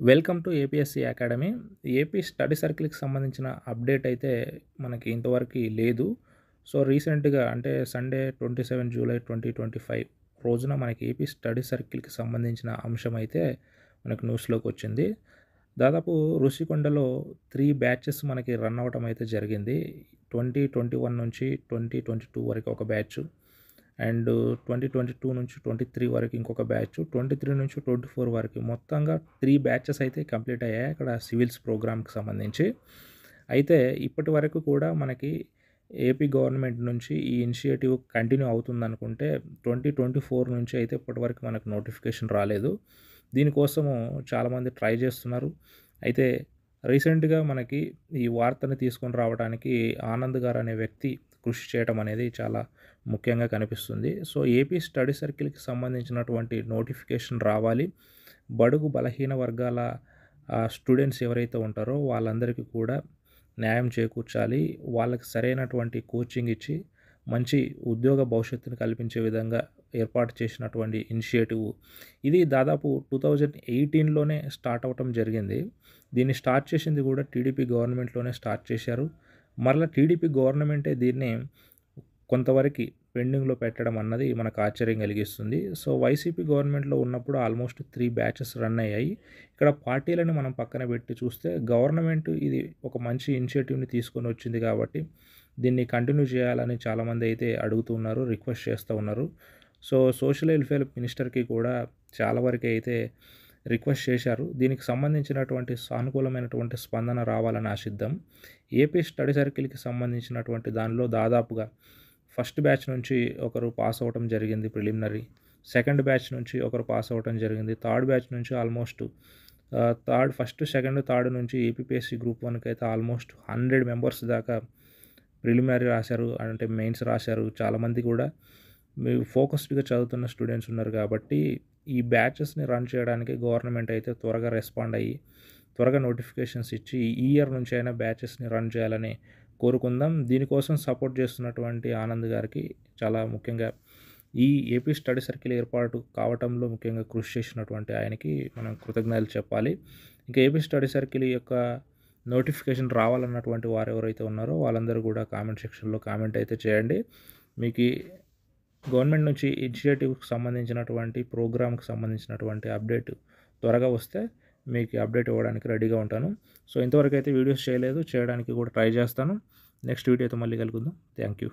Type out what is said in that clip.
Welcome to APSC academy. AP study సర్కిల్‌కి సంబంధించిన update అయితే మనకి ఇంతవరకి లేదు. సో, రీసెంట్‌గా అంటే సండే 27 జూలై 2025 రోజున మనకి ఏపీ స్టడీ సర్కిల్‌కి సంబంధించిన అంశం అయితే మనకు న్యూస్‌లోకొచ్చింది. దాదాపు ఋషికొండలో 3 బ్యాచెస్ మనకి రన్ అవ్వటం అయితే జరిగింది. 2021 నుంచి 2022 వరకు ఒక బ్యాచు. అండ్ 2022 నుంచి 23 వరకు ఇంకొక బ్యాచ్, 23 నుంచి 24 వరకు మొత్తంగా 3 బ్యాచెస్ అయితే కంప్లీట్ అయ్యాయి అక్కడ సివిల్స్ ప్రోగ్రామ్కి సంబంధించి. అయితే ఇప్పటి వరకు కూడా మనకి ఏపీ గవర్నమెంట్ నుంచి ఈ ఇనిషియేటివ్ కంటిన్యూ అవుతుందనుకుంటే 2024 నుంచి అయితే ఇప్పటివరకు మనకు నోటిఫికేషన్ రాలేదు. దీనికోసము చాలామంది ట్రై చేస్తున్నారు. అయితే రీసెంట్‌గా మనకి ఈ వార్తని తీసుకొని రావడానికి ఆనంద్ గారు అనే వ్యక్తి కృషి చేయటం అనేది చాలా ముఖ్యంగా కనిపిస్తుంది. సో, ఏపీ స్టడీ సర్కిల్‌కి సంబంధించినటువంటి నోటిఫికేషన్ రావాలి. బడుగు బలహీన వర్గాల స్టూడెంట్స్ ఎవరైతే ఉంటారో వాళ్ళందరికీ కూడా న్యాయం చేకూర్చాలి. వాళ్ళకి సరైనటువంటి కోచింగ్ ఇచ్చి మంచి ఉద్యోగ భవిష్యత్తును కల్పించే విధంగా ఏర్పాటు చేసినటువంటి ఇనిషియేటివ్. ఇది దాదాపు 2018లోనే స్టార్ట్ అవ్వటం జరిగింది. దీన్ని స్టార్ట్ చేసింది కూడా టీడీపీ గవర్నమెంట్‌లోనే స్టార్ట్ చేశారు. మరలా టీడీపీ గవర్నమెంటే దీన్ని కొంతవరకి పెండింగ్‌లో పెట్టడం అన్నది మనకు ఆశ్చర్యం కలిగిస్తుంది. సో, వైసీపీ గవర్నమెంట్‌లో ఉన్నప్పుడు ఆల్మోస్ట్ 3 బ్యాచెస్ రన్ అయ్యాయి. ఇక్కడ పార్టీలను మనం పక్కన పెట్టి చూస్తే గవర్నమెంట్ ఇది ఒక మంచి ఇనిషియేటివ్‌ని తీసుకొని వచ్చింది కాబట్టి దీన్ని కంటిన్యూ చేయాలని చాలామంది అయితే అడుగుతున్నారు, రిక్వెస్ట్ చేస్తూ ఉన్నారు. సో, సోషల్ వెల్ఫేర్ మినిస్టర్‌కి కూడా చాలా వరకు అయితే రిక్వెస్ట్ చేశారు. దీనికి సంబంధించినటువంటి సానుకూలమైనటువంటి స్పందన రావాలని ఆశిద్దాం. ఏపీ స్టడీ సర్కిల్‌కి సంబంధించినటువంటి దానిలో దాదాపుగా ఫస్ట్ బ్యాచ్ నుంచి ఒకరు పాస్ అవ్వటం జరిగింది ప్రిలిమినరీ. సెకండ్ బ్యాచ్ నుంచి ఒకరు పాస్ అవ్వటం జరిగింది. థర్డ్ బ్యాచ్ నుంచి ఆల్మోస్ట్ ఫస్ట్, సెకండ్, థర్డ్ నుంచి ఏపీపీఎస్సీ గ్రూప్ 1కి అయితే ఆల్మోస్ట్ 100 మెంబర్స్ దాకా ప్రిలిమినరీ రాశారు. అంటే మెయిన్స్ రాశారు. చాలామంది కూడా ఫోకస్డ్‌గా చదువుతున్న స్టూడెంట్స్ ఉన్నారు కాబట్టి ఈ బ్యాచెస్‌ని రన్ చేయడానికి గవర్నమెంట్ అయితే త్వరగా రెస్పాండ్ అయ్యి త్వరగా నోటిఫికేషన్స్ ఇచ్చి ఈ ఇయర్ నుంచి అయినా బ్యాచెస్‌ని రన్ చేయాలని కోరుకుందాం. దీనికోసం సపోర్ట్ చేస్తున్నటువంటి ఆనంద్ గారికి చాలా ముఖ్యంగా ఈ ఏపీ స్టడీ సర్కిల్ ఏర్పాటు కావటంలో ముఖ్యంగా కృషి చేసినటువంటి ఆయనకి మనం కృతజ్ఞతలు చెప్పాలి. ఇంకా ఏపీ స్టడీ సర్కిల్ యొక్క నోటిఫికేషన్ రావాలన్నటువంటి వారు ఎవరైతే ఉన్నారో వాళ్ళందరూ కూడా కామెంట్ సెక్షన్‌లో కామెంట్ అయితే చేయండి. మీకు గవర్నమెంట్ నుంచి ఇనిషియేటివ్‌కి సంబంధించినటువంటి ప్రోగ్రామ్‌కి సంబంధించినటువంటి అప్డేట్ త్వరగా వస్తే మీకు అప్డేట్ ఇవ్వడానికి రెడీగా ఉంటాను. సో, ఇంతవరకు అయితే వీడియోస్ చేయలేదు. చేయడానికి కూడా ట్రై చేస్తాను. నెక్స్ట్ వీడియోతో మళ్ళీ కలుద్దాం. Thank you.